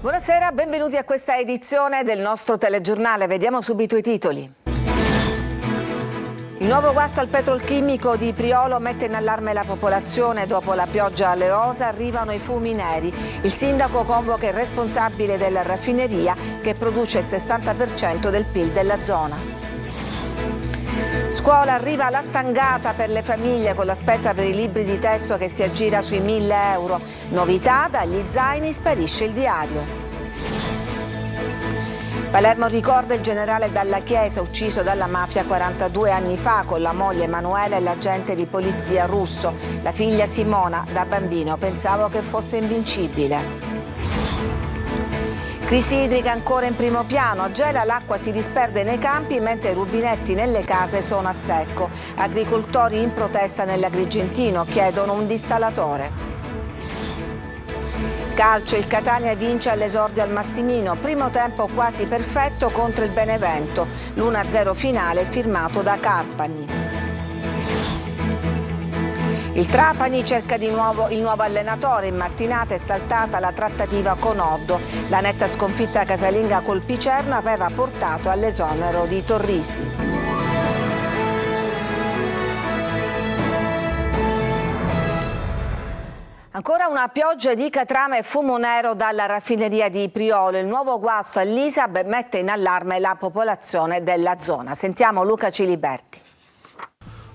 Buonasera, benvenuti a questa edizione del nostro telegiornale. Vediamo subito i titoli. Il nuovo guasto al petrolchimico di Priolo mette in allarme la popolazione. Dopo la pioggia aleuosa arrivano i fumi neri. Il sindaco convoca il responsabile della raffineria che produce il 60% del PIL della zona. Scuola, arriva la stangata per le famiglie con la spesa per i libri di testo che si aggira sui 1.000 euro. Novità, dagli zaini sparisce il diario. Palermo ricorda il generale Dalla Chiesa ucciso dalla mafia 42 anni fa con la moglie Emanuela e l'agente di polizia russo. La figlia Simona, da bambino pensavo che fosse invincibile. Crisi idrica ancora in primo piano, gela, l'acqua si disperde nei campi mentre i rubinetti nelle case sono a secco. Agricoltori in protesta nell'Agrigentino chiedono un dissalatore. Calcio, il Catania vince all'esordio al Massimino, primo tempo quasi perfetto contro il Benevento, l'1-0 finale firmato da Carpani. Il Trapani cerca di nuovo il nuovo allenatore, in mattinata è saltata la trattativa con Oddo. La netta sconfitta casalinga col Picerno aveva portato all'esonero di Torrisi. Ancora una pioggia di catrame e fumo nero dalla raffineria di Priolo. Il nuovo guasto all'ISAB mette in allarme la popolazione della zona. Sentiamo Luca Ciliberti.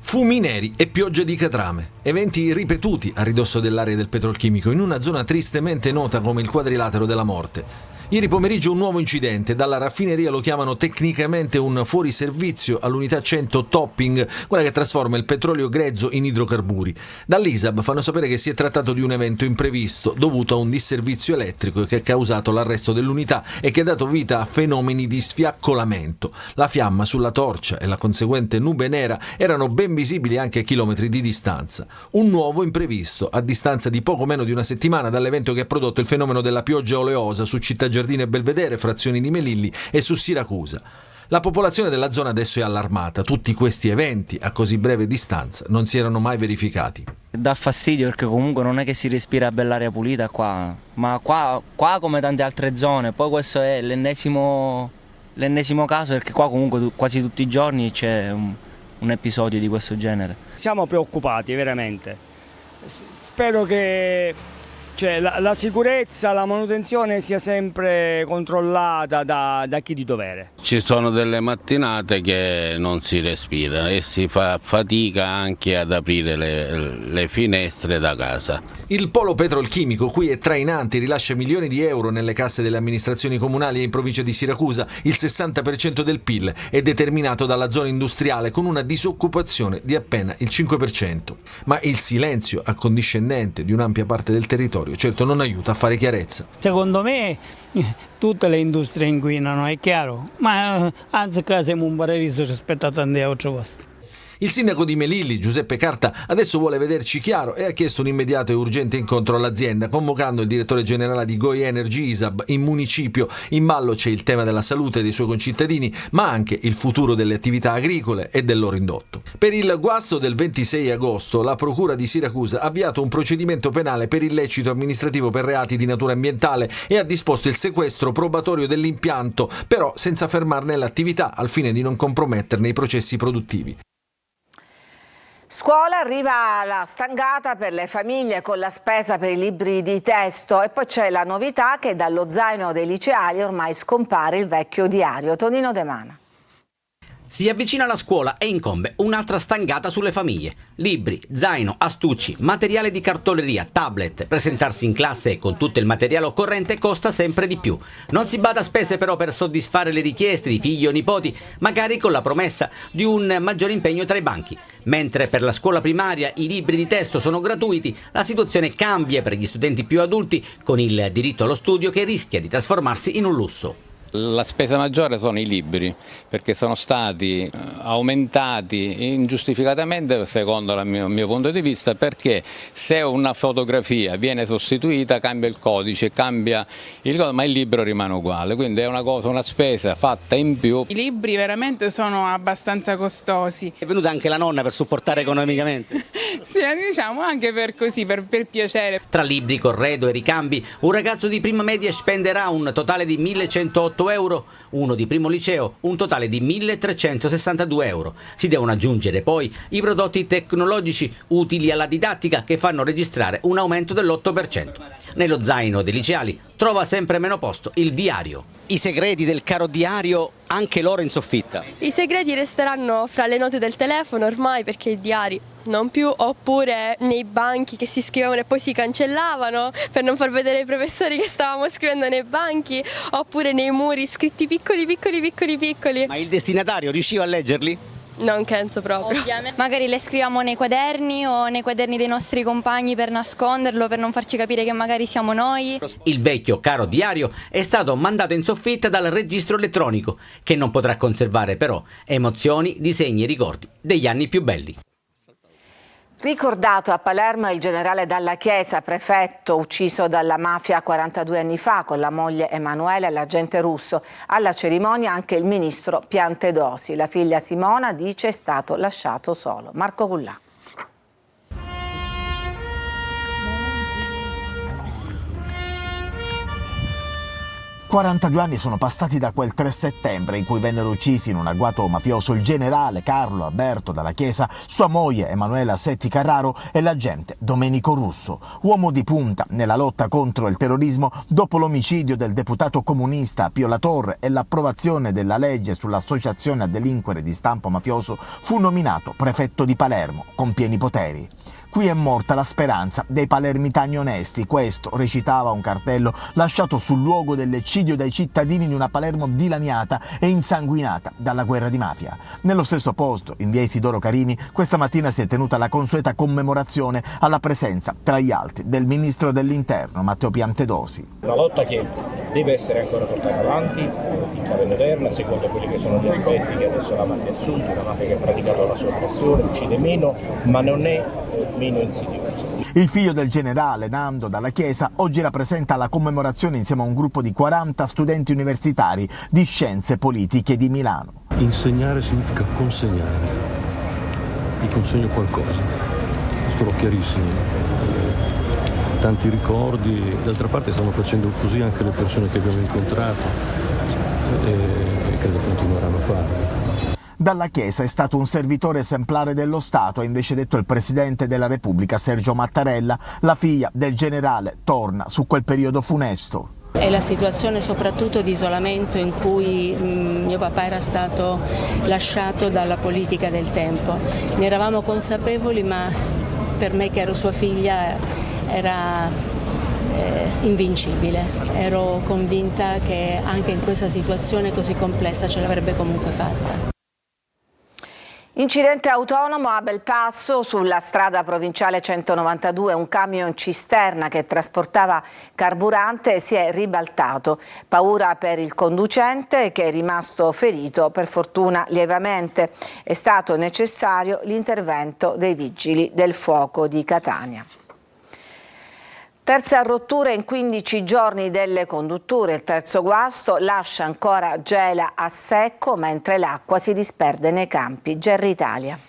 Fumi neri e piogge di catrame, eventi ripetuti a ridosso dell'area del petrolchimico in una zona tristemente nota come il quadrilatero della morte. Ieri pomeriggio un nuovo incidente, dalla raffineria lo chiamano tecnicamente un fuoriservizio all'unità 100 topping, quella che trasforma il petrolio grezzo in idrocarburi. Dall'ISAB fanno sapere che si è trattato di un evento imprevisto dovuto a un disservizio elettrico che ha causato l'arresto dell'unità e che ha dato vita a fenomeni di sfiaccolamento. La fiamma sulla torcia e la conseguente nube nera erano ben visibili anche a chilometri di distanza. Un nuovo imprevisto a distanza di poco meno di una settimana dall'evento che ha prodotto il fenomeno della pioggia oleosa su Città Giardino e Belvedere, frazioni di Melilli e su Siracusa. La popolazione della zona adesso è allarmata. Tutti questi eventi a così breve distanza non si erano mai verificati. Dà fastidio perché comunque non è che si respira bell'aria pulita qua, ma qua come tante altre zone. Poi questo è l'ennesimo caso perché qua comunque quasi tutti i giorni c'è un episodio di questo genere. Siamo preoccupati veramente. Spero che la sicurezza, la manutenzione sia sempre controllata da chi di dovere. Ci sono delle mattinate che non si respira e si fa fatica anche ad aprire le finestre da casa. Il polo petrolchimico qui è trainante, rilascia milioni di euro nelle casse delle amministrazioni comunali e in provincia di Siracusa. Il 60% del PIL è determinato dalla zona industriale con una disoccupazione di appena il 5%. Ma il silenzio accondiscendente di un'ampia parte del territorio certo non aiuta a fare chiarezza. Secondo me tutte le industrie inquinano, è chiaro, ma anzi che siamo un paradiso rispetto a tanti altri posti. Il sindaco di Melilli, Giuseppe Carta, adesso vuole vederci chiaro e ha chiesto un immediato e urgente incontro all'azienda, convocando il direttore generale di Goi Energy ISAB in municipio. In ballo c'è il tema della salute dei suoi concittadini, ma anche il futuro delle attività agricole e del loro indotto. Per il guasto del 26 agosto, la Procura di Siracusa ha avviato un procedimento penale per illecito amministrativo per reati di natura ambientale e ha disposto il sequestro probatorio dell'impianto, però senza fermarne l'attività al fine di non comprometterne i processi produttivi. Scuola, arriva la stangata per le famiglie con la spesa per i libri di testo e poi c'è la novità che dallo zaino dei liceali ormai scompare il vecchio diario. Tonino De Mana. Si avvicina la scuola e incombe un'altra stangata sulle famiglie. Libri, zaino, astucci, materiale di cartoleria, tablet. Presentarsi in classe con tutto il materiale occorrente costa sempre di più. Non si bada a spese però per soddisfare le richieste di figli o nipoti, magari con la promessa di un maggiore impegno tra i banchi. Mentre per la scuola primaria i libri di testo sono gratuiti, la situazione cambia per gli studenti più adulti con il diritto allo studio che rischia di trasformarsi in un lusso. La spesa maggiore sono i libri, perché sono stati aumentati ingiustificatamente secondo il mio punto di vista, perché se una fotografia viene sostituita cambia il codice, ma il libro rimane uguale, quindi è una spesa fatta in più. I libri veramente sono abbastanza costosi. È venuta anche la nonna per supportare economicamente? Sì, diciamo anche per piacere. Tra libri, corredo e ricambi, un ragazzo di prima media spenderà un totale di 1.108 euro, uno di primo liceo un totale di 1.362 euro. Si devono aggiungere poi i prodotti tecnologici utili alla didattica che fanno registrare un aumento dell'8%. Nello zaino dei liceali trova sempre meno posto il diario. I segreti del caro diario anche loro in soffitta. I segreti resteranno fra le note del telefono ormai, perché i diari non più, oppure nei banchi che si scrivevano e poi si cancellavano per non far vedere ai professori che stavamo scrivendo nei banchi, oppure nei muri scritti piccoli. Ma il destinatario riusciva a leggerli? Non penso proprio. Magari le scriviamo nei quaderni o nei quaderni dei nostri compagni per nasconderlo, per non farci capire che magari siamo noi. Il vecchio caro diario è stato mandato in soffitta dal registro elettronico, che non potrà conservare però emozioni, disegni e ricordi degli anni più belli. Ricordato a Palermo il generale Dalla Chiesa, prefetto ucciso dalla mafia 42 anni fa con la moglie Emanuela e l'agente russo. Alla cerimonia anche il ministro Piantedosi. La figlia Simona dice è stato lasciato solo. Marco Cullà. 42 anni sono passati da quel 3 settembre in cui vennero uccisi in un agguato mafioso il generale Carlo Alberto Dalla Chiesa, sua moglie Emanuela Setti Carraro e l'agente Domenico Russo, uomo di punta nella lotta contro il terrorismo dopo l'omicidio del deputato comunista Pio La Torre e l'approvazione della legge sull'associazione a delinquere di stampo mafioso. Fu nominato prefetto di Palermo con pieni poteri. Qui è morta la speranza dei palermitani onesti, questo recitava un cartello lasciato sul luogo dell'eccidio dai cittadini di una Palermo dilaniata e insanguinata dalla guerra di mafia. Nello stesso posto, in via Isidoro Carini, questa mattina si è tenuta la consueta commemorazione alla presenza, tra gli altri, del ministro dell'Interno Matteo Piantedosi. Una lotta che deve essere ancora portata avanti in chiave moderna, secondo quelli che sono gli aspetti che adesso la mafia assunge, una mafia che ha praticato la sua operazione, uccide meno, ma non è meno insidiosa. Il figlio del generale, Nando Dalla Chiesa, oggi rappresenta la commemorazione insieme a un gruppo di 40 studenti universitari di scienze politiche di Milano. Insegnare significa consegnare. Gli consegno qualcosa, questo l'ho chiarissimo. Tanti ricordi, d'altra parte stanno facendo così anche le persone che abbiamo incontrato e credo continueranno a farlo. Dalla Chiesa è stato un servitore esemplare dello Stato, ha invece detto il Presidente della Repubblica Sergio Mattarella. La figlia del generale torna su quel periodo funesto. È la situazione soprattutto di isolamento in cui mio papà era stato lasciato dalla politica del tempo. Ne eravamo consapevoli, ma per me che ero sua figlia era invincibile. Ero convinta che anche in questa situazione così complessa ce l'avrebbe comunque fatta. Incidente autonomo a Belpasso sulla strada provinciale 192, un camion cisterna che trasportava carburante si è ribaltato. Paura per il conducente che è rimasto ferito, per fortuna lievemente. È stato necessario l'intervento dei vigili del fuoco di Catania. Terza rottura in 15 giorni delle condutture. Il terzo guasto lascia ancora Gela a secco mentre l'acqua si disperde nei campi. Gerri Italia.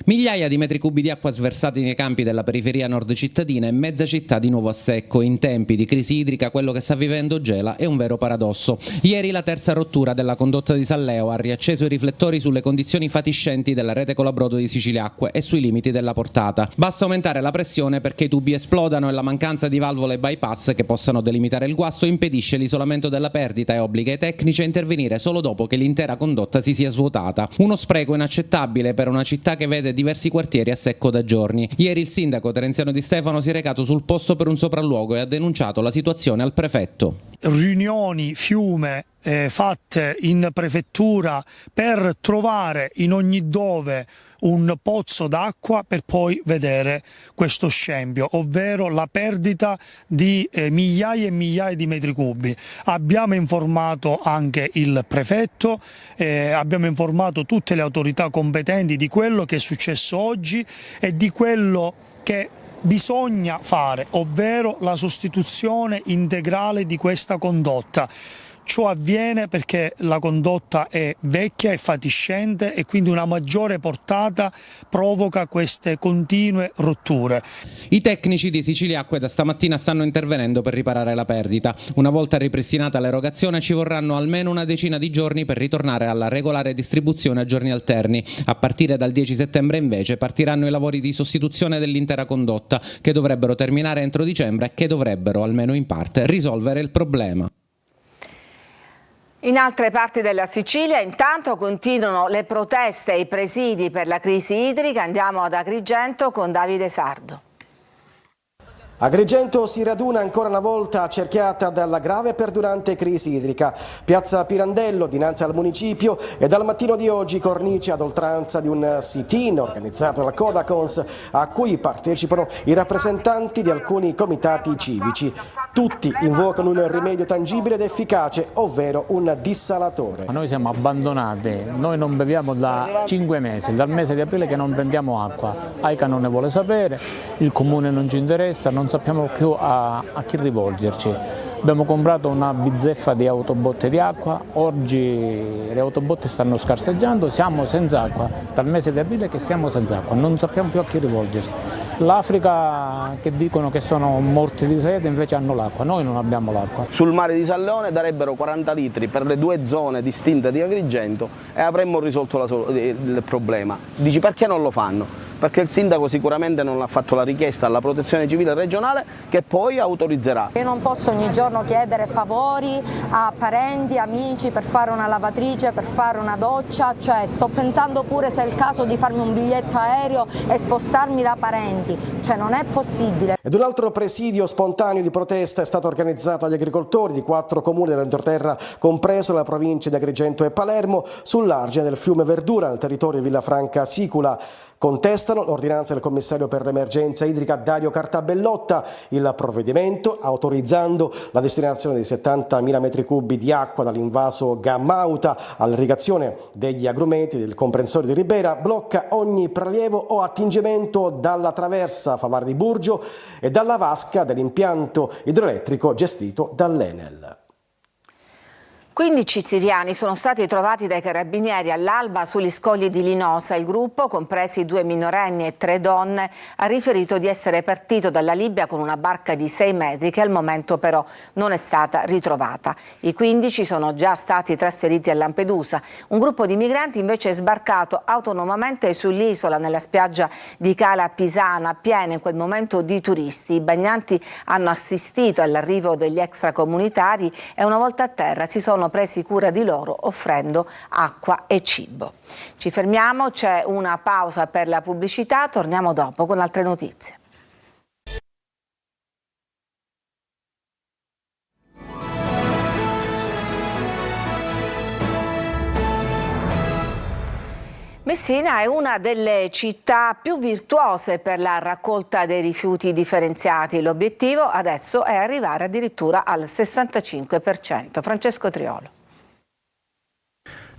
Migliaia di metri cubi di acqua sversati nei campi della periferia nord cittadina e mezza città di nuovo a secco. In tempi di crisi idrica quello che sta vivendo Gela è un vero paradosso. Ieri la terza rottura della condotta di San Leo ha riacceso i riflettori sulle condizioni fatiscenti della rete colabrodo di Siciliacque e sui limiti della portata. Basta aumentare la pressione perché i tubi esplodano e la mancanza di valvole bypass che possano delimitare il guasto impedisce l'isolamento della perdita e obbliga i tecnici a intervenire solo dopo che l'intera condotta si sia svuotata. Uno spreco inaccettabile per una città che vede diversi quartieri a secco da giorni. Ieri il sindaco Terenziano Di Stefano si è recato sul posto per un sopralluogo e ha denunciato la situazione al prefetto. riunioni fiume fatte in prefettura per trovare in ogni dove un pozzo d'acqua per poi vedere questo scempio, ovvero la perdita di migliaia e migliaia di metri cubi. Abbiamo informato anche il prefetto, abbiamo informato tutte le autorità competenti di quello che è successo oggi e di quello che bisogna fare, ovvero la sostituzione integrale di questa condotta. Ciò avviene perché la condotta è vecchia e fatiscente e quindi una maggiore portata provoca queste continue rotture. I tecnici di Siciliacque da stamattina stanno intervenendo per riparare la perdita. Una volta ripristinata l'erogazione ci vorranno almeno una decina di giorni per ritornare alla regolare distribuzione a giorni alterni. A partire dal 10 settembre invece partiranno i lavori di sostituzione dell'intera condotta, che dovrebbero terminare entro dicembre e che dovrebbero, almeno in parte, risolvere il problema. In altre parti della Sicilia intanto continuano le proteste e i presidi per la crisi idrica. Andiamo ad Agrigento con Davide Sardo. Agrigento si raduna ancora una volta accerchiata dalla grave e perdurante crisi idrica. Piazza Pirandello dinanzi al municipio e dal mattino di oggi cornice ad oltranza di un sit-in organizzato dalla Codacons a cui partecipano i rappresentanti di alcuni comitati civici. Tutti invocano un rimedio tangibile ed efficace, ovvero un dissalatore. Noi siamo abbandonati, noi non beviamo da 5 mesi, dal mese di aprile che non prendiamo acqua. AICA non ne vuole sapere, il comune non ci interessa, non sappiamo più a chi rivolgerci. Abbiamo comprato una bizzeffa di autobotte di acqua, oggi le autobotte stanno scarseggiando, siamo senza acqua, dal mese di aprile che siamo senza acqua, non sappiamo più a chi rivolgersi. L'Africa che dicono che sono morti di sete invece hanno l'acqua, noi non abbiamo l'acqua. Sul mare di San Leone darebbero 40 litri per le due zone distinte di Agrigento e avremmo risolto il problema. Dici perché non lo fanno? Perché il sindaco sicuramente non ha fatto la richiesta alla protezione civile regionale che poi autorizzerà. Io non posso ogni giorno chiedere favori a parenti, amici per fare una lavatrice, per fare una doccia, cioè sto pensando pure se è il caso di farmi un biglietto aereo e spostarmi da parenti, cioè non è possibile. Ed un altro presidio spontaneo di protesta è stato organizzato agli agricoltori di 4 comuni dell'entroterra, compreso la provincia di Agrigento e Palermo, sull'argine del fiume Verdura nel territorio di Villafranca Sicula. Contestano l'ordinanza del commissario per l'emergenza idrica Dario Cartabellotta, il provvedimento autorizzando la destinazione di 70.000 metri cubi di acqua dall'invaso Gammauta all'irrigazione degli agrumeti del comprensorio di Ribera, blocca ogni prelievo o attingimento dalla traversa Favara di Burgio e dalla vasca dell'impianto idroelettrico gestito dall'Enel. 15 siriani sono stati trovati dai carabinieri all'alba sugli scogli di Linosa. Il gruppo, compresi 2 minorenni e 3 donne, ha riferito di essere partito dalla Libia con una barca di 6 metri che al momento però non è stata ritrovata. I 15 sono già stati trasferiti a Lampedusa. Un gruppo di migranti invece è sbarcato autonomamente sull'isola nella spiaggia di Cala Pisana, piena in quel momento di turisti. I bagnanti hanno assistito all'arrivo degli extracomunitari e una volta a terra si sono presi cura di loro offrendo acqua e cibo. Ci fermiamo, c'è una pausa per la pubblicità, torniamo dopo con altre notizie. Messina è una delle città più virtuose per la raccolta dei rifiuti differenziati. L'obiettivo adesso è arrivare addirittura al 65%. Francesco Triolo.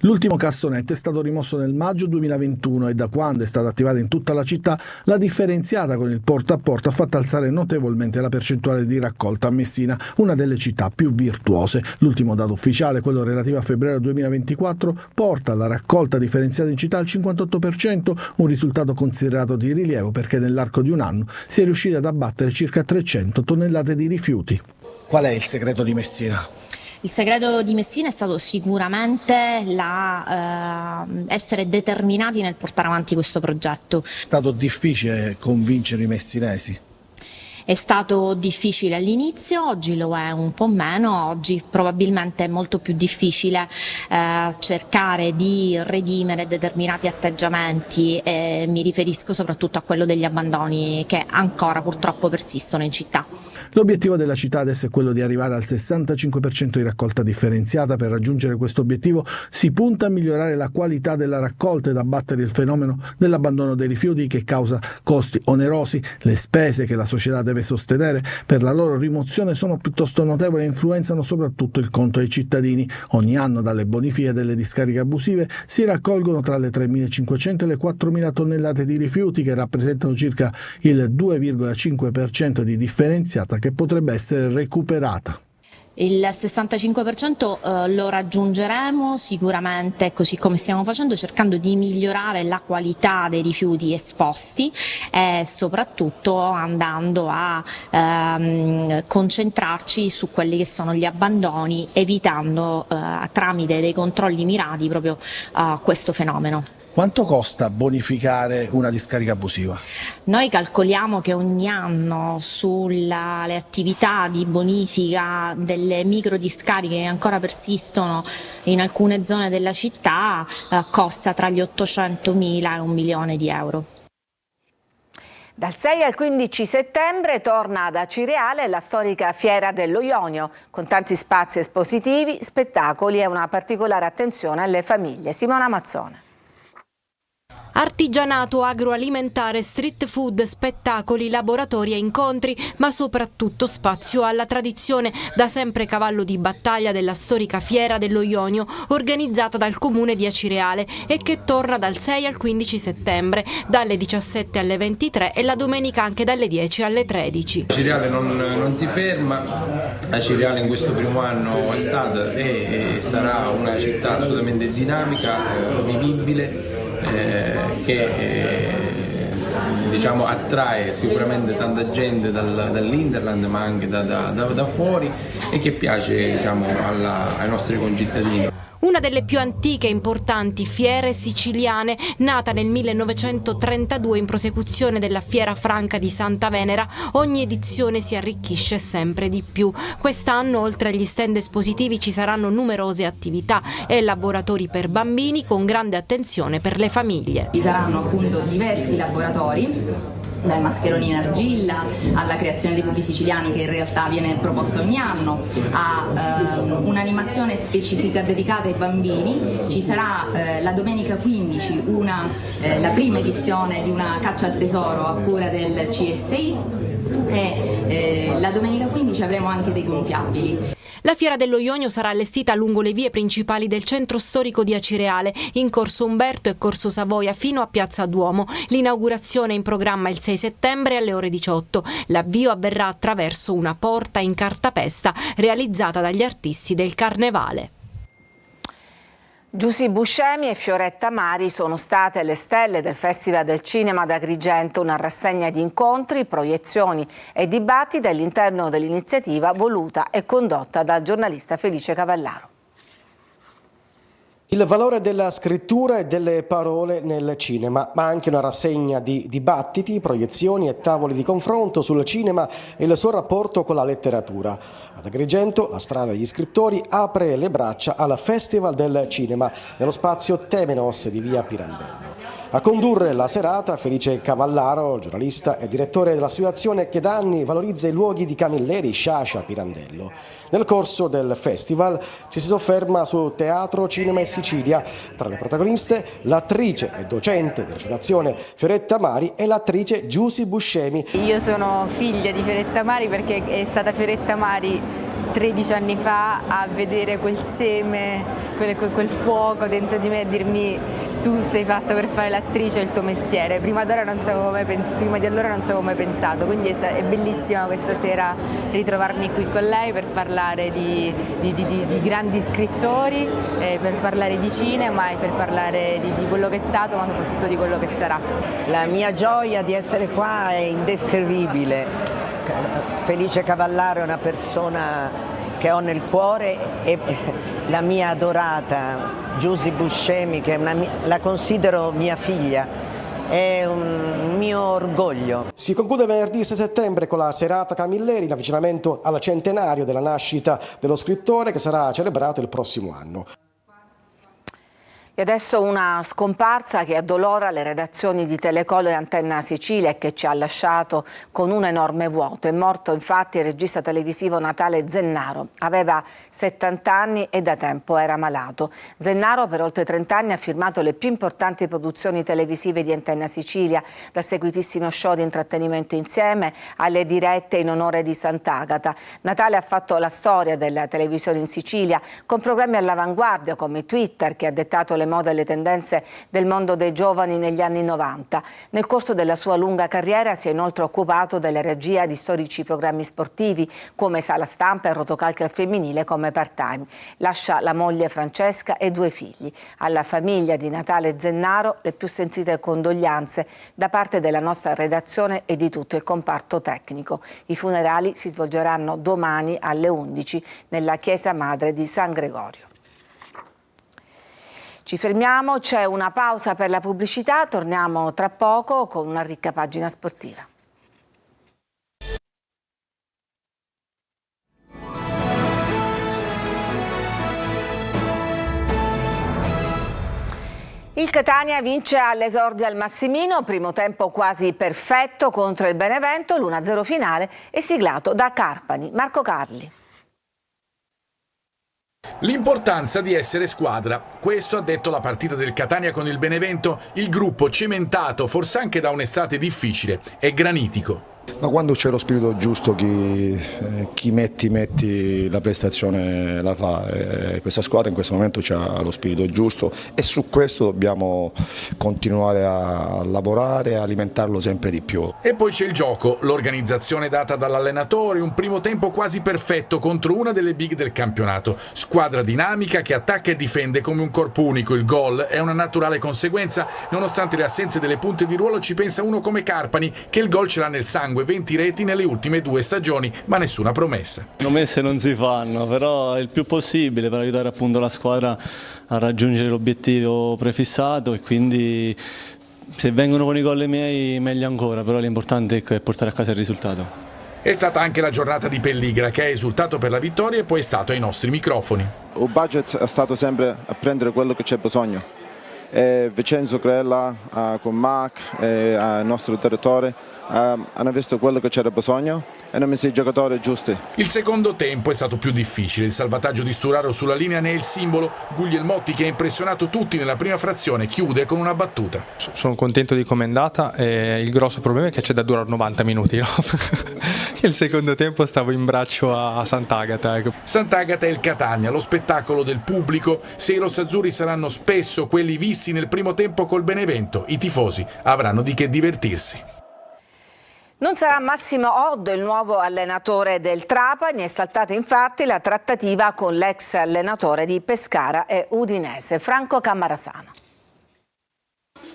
L'ultimo cassonetto è stato rimosso nel maggio 2021 e da quando è stata attivata in tutta la città la differenziata con il porta a porta ha fatto alzare notevolmente la percentuale di raccolta a Messina, una delle città più virtuose. L'ultimo dato ufficiale, quello relativo a febbraio 2024, porta la raccolta differenziata in città al 58%, un risultato considerato di rilievo perché nell'arco di un anno si è riusciti ad abbattere circa 300 tonnellate di rifiuti. Qual è il segreto di Messina? Il segreto di Messina è stato sicuramente essere determinati nel portare avanti questo progetto. È stato difficile convincere i messinesi? È stato difficile all'inizio, oggi lo è un po' meno, oggi probabilmente è molto più difficile cercare di redimere determinati atteggiamenti, e mi riferisco soprattutto a quello degli abbandoni che ancora purtroppo persistono in città. L'obiettivo della città adesso è quello di arrivare al 65% di raccolta differenziata. Per raggiungere questo obiettivo si punta a migliorare la qualità della raccolta ed abbattere il fenomeno dell'abbandono dei rifiuti che causa costi onerosi. Le spese che la società deve sostenere per la loro rimozione sono piuttosto notevoli e influenzano soprattutto il conto ai cittadini. Ogni anno dalle bonifiche delle discariche abusive si raccolgono tra le 3.500 e le 4.000 tonnellate di rifiuti, che rappresentano circa il 2,5% di differenziata che potrebbe essere recuperata. Il 65% lo raggiungeremo sicuramente, così come stiamo facendo, cercando di migliorare la qualità dei rifiuti esposti e soprattutto andando a concentrarci su quelli che sono gli abbandoni, evitando tramite dei controlli mirati proprio questo fenomeno. Quanto costa bonificare una discarica abusiva? Noi calcoliamo che ogni anno sulle attività di bonifica delle microdiscariche che ancora persistono in alcune zone della città costa tra gli 800.000 e 1 milione di euro. Dal 6 al 15 settembre torna ad Acireale la storica Fiera dello Ionio, con tanti spazi espositivi, spettacoli e una particolare attenzione alle famiglie. Simona Mazzone. Artigianato, agroalimentare, street food, spettacoli, laboratori e incontri, ma soprattutto spazio alla tradizione, da sempre cavallo di battaglia della storica Fiera dello Ionio, organizzata dal comune di Acireale e che torna dal 6 al 15 settembre, dalle 17 alle 23 e la domenica anche dalle 10 alle 13. Acireale non si ferma, Acireale in questo primo anno è stata e sarà una città assolutamente dinamica, vivibile, che diciamo attrae sicuramente tanta gente dall'Interland, ma anche da fuori, e che piace, diciamo, ai nostri concittadini. Una delle più antiche e importanti fiere siciliane, nata nel 1932 in prosecuzione della Fiera Franca di Santa Venera, ogni edizione si arricchisce sempre di più. Quest'anno, oltre agli stand espositivi, ci saranno numerose attività e laboratori per bambini con grande attenzione per le famiglie. Ci saranno appunto diversi laboratori, dai mascheroni in argilla alla creazione dei pupi siciliani, che in realtà viene proposto ogni anno, a un'animazione specifica dedicata ai bambini. Ci sarà la domenica 15 la prima edizione di una caccia al tesoro a cura del CSI e la domenica 15 avremo anche dei gonfiabili. La Fiera dello Ionio sarà allestita lungo le vie principali del centro storico di Acireale, in Corso Umberto e Corso Savoia fino a Piazza Duomo. L'inaugurazione è in programma il 6 settembre alle ore 18. L'avvio avverrà attraverso una porta in cartapesta realizzata dagli artisti del Carnevale. Giusy Buscemi e Fioretta Mari sono state le stelle del Festival del Cinema d'Agrigento, una rassegna di incontri, proiezioni e dibattiti all'interno dell'iniziativa voluta e condotta dal giornalista Felice Cavallaro. Il valore della scrittura e delle parole nel cinema, ma anche una rassegna di dibattiti, proiezioni e tavoli di confronto sul cinema e il suo rapporto con la letteratura. Ad Agrigento la strada degli scrittori apre le braccia al Festival del Cinema nello spazio Temenos di via Pirandello. A condurre la serata Felice Cavallaro, giornalista e direttore dell'associazione che da anni valorizza i luoghi di Camilleri, Sciascia, Pirandello. Nel corso del festival ci si sofferma su teatro, cinema e Sicilia. Tra le protagoniste l'attrice e docente di recitazione Fioretta Mari e l'attrice Giusy Buscemi. Io sono figlia di Fioretta Mari perché è stata Fioretta Mari 13 anni fa a vedere quel seme, quel fuoco dentro di me e dirmi: tu sei fatta per fare l'attrice, è il tuo mestiere. Prima di allora non ci avevo mai pensato, quindi è bellissima questa sera ritrovarmi qui con lei per parlare di grandi scrittori, per parlare di cinema e per parlare di quello che è stato, ma soprattutto di quello che sarà. La mia gioia di essere qua è indescrivibile. Felice Cavallaro è una persona che ho nel cuore e la mia adorata Giusy Buscemi, che la considero mia figlia, è un mio orgoglio. Si conclude venerdì 6 settembre con la serata Camilleri, in avvicinamento al centenario della nascita dello scrittore, che sarà celebrato il prossimo anno. E adesso una scomparsa che addolora le redazioni di Telecol e Antenna Sicilia e che ci ha lasciato con un enorme vuoto. È morto infatti il regista televisivo Natale Zennaro. Aveva 70 anni e da tempo era malato. Zennaro per oltre 30 anni ha firmato le più importanti produzioni televisive di Antenna Sicilia, dal seguitissimo show di intrattenimento Insieme alle dirette in onore di Sant'Agata. Natale ha fatto la storia della televisione in Sicilia con programmi all'avanguardia come Twitter, che ha dettato le mode e le tendenze del mondo dei giovani negli anni 90. Nel corso della sua lunga carriera si è inoltre occupato della regia di storici programmi sportivi come Sala Stampa e Rotocalchi al femminile come part-time. Lascia la moglie Francesca e 2 figli. Alla famiglia di Natale Zennaro le più sentite condoglianze da parte della nostra redazione e di tutto il comparto tecnico. I funerali si svolgeranno domani alle 11 nella chiesa madre di San Gregorio. Ci fermiamo, c'è una pausa per la pubblicità, torniamo tra poco con una ricca pagina sportiva. Il Catania vince all'esordio al Massimino, primo tempo quasi perfetto contro il Benevento, l'1-0 finale è siglato da Carpani. Marco Carli. L'importanza di essere squadra, questo ha detto la partita del Catania con il Benevento, il gruppo cementato forse anche da un'estate difficile e granitico. Ma quando c'è lo spirito giusto, chi metti la prestazione la fa. Questa squadra in questo momento ha lo spirito giusto e su questo dobbiamo continuare a lavorare e alimentarlo sempre di più. E poi c'è il gioco, l'organizzazione data dall'allenatore, un primo tempo quasi perfetto contro una delle big del campionato. Squadra dinamica che attacca e difende come un corpo unico. Il gol è una naturale conseguenza, nonostante le assenze delle punte di ruolo ci pensa uno come Carpani che il gol ce l'ha nel sangue. 20 reti nelle ultime 2 stagioni, ma nessuna promessa. Promesse non si fanno, però è il più possibile per aiutare appunto la squadra a raggiungere l'obiettivo prefissato, e quindi se vengono con i gol miei meglio ancora, però l'importante è portare a casa il risultato. È stata anche la giornata di Pelligra, che ha esultato per la vittoria e poi è stato ai nostri microfoni. Il budget è stato sempre a prendere quello che c'è bisogno. Vincenzo Crella con Mac e il nostro direttore hanno visto quello che c'era bisogno e hanno messo i giocatori giusti. Il secondo tempo è stato più difficile, il salvataggio di Sturaro sulla linea ne è il simbolo. Guglielmotti, che ha impressionato tutti nella prima frazione, chiude con una battuta. Sono contento di come è andata, il grosso problema è che c'è da durare 90 minuti, no? Il secondo tempo stavo in braccio a Sant'Agata. Ecco. Sant'Agata è il Catania, lo spettacolo del pubblico. Se i rossazzurri saranno spesso quelli visti nel primo tempo col Benevento, i tifosi avranno di che divertirsi. Non sarà Massimo Oddo il nuovo allenatore del Trapani, è saltata infatti la trattativa con l'ex allenatore di Pescara e Udinese, Franco Camarasano.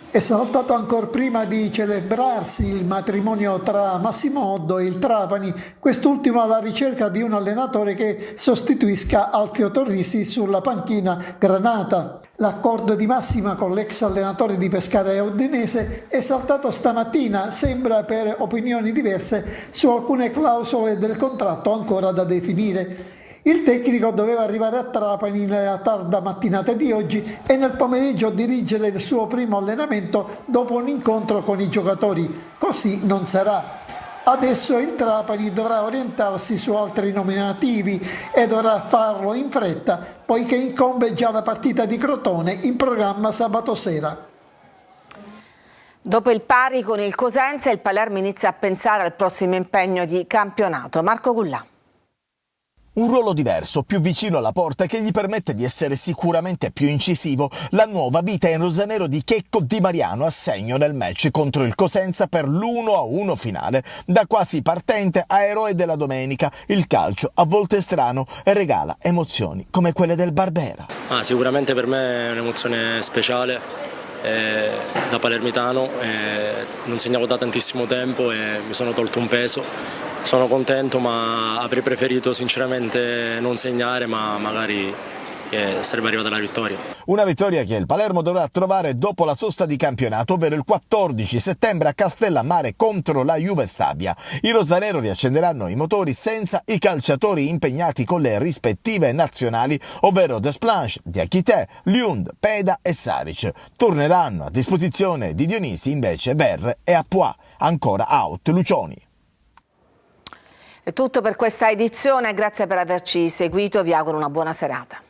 È saltato ancora prima di celebrarsi il matrimonio tra Massimo Oddo e il Trapani, quest'ultimo alla ricerca di un allenatore che sostituisca Alfio Torrisi sulla panchina granata. L'accordo di massima con l'ex allenatore di Pescara e Udinese è saltato stamattina, sembra per opinioni diverse su alcune clausole del contratto ancora da definire. Il tecnico doveva arrivare a Trapani nella tarda mattinata di oggi e nel pomeriggio dirigere il suo primo allenamento dopo un incontro con i giocatori. Così non sarà. Adesso il Trapani dovrà orientarsi su altri nominativi e dovrà farlo in fretta, poiché incombe già la partita di Crotone in programma sabato sera. Dopo il pari con il Cosenza, il Palermo inizia a pensare al prossimo impegno di campionato. Marco Gullà. Un ruolo diverso, più vicino alla porta, che gli permette di essere sicuramente più incisivo. La nuova vita in rosanero di Checco Di Mariano a segno nel match contro il Cosenza per l'1-1 finale. Da quasi partente a eroe della domenica, il calcio a volte è strano e regala emozioni come quelle del Barbera. Sicuramente per me è un'emozione speciale. Da palermitano non segnavo da tantissimo tempo e mi sono tolto un peso. Sono contento, ma avrei preferito sinceramente non segnare, ma magari che sarebbe arrivata la vittoria. Una vittoria che il Palermo dovrà trovare dopo la sosta di campionato, ovvero il 14 settembre a Castellammare contro la Juve Stabia. I rosanero riaccenderanno i motori senza i calciatori impegnati con le rispettive nazionali, ovvero Desplanche, Diakité, Lund, Peda e Saric. Torneranno a disposizione di Dionisi invece Verre e Apois, ancora out Lucioni. È tutto per questa edizione, grazie per averci seguito, vi auguro una buona serata.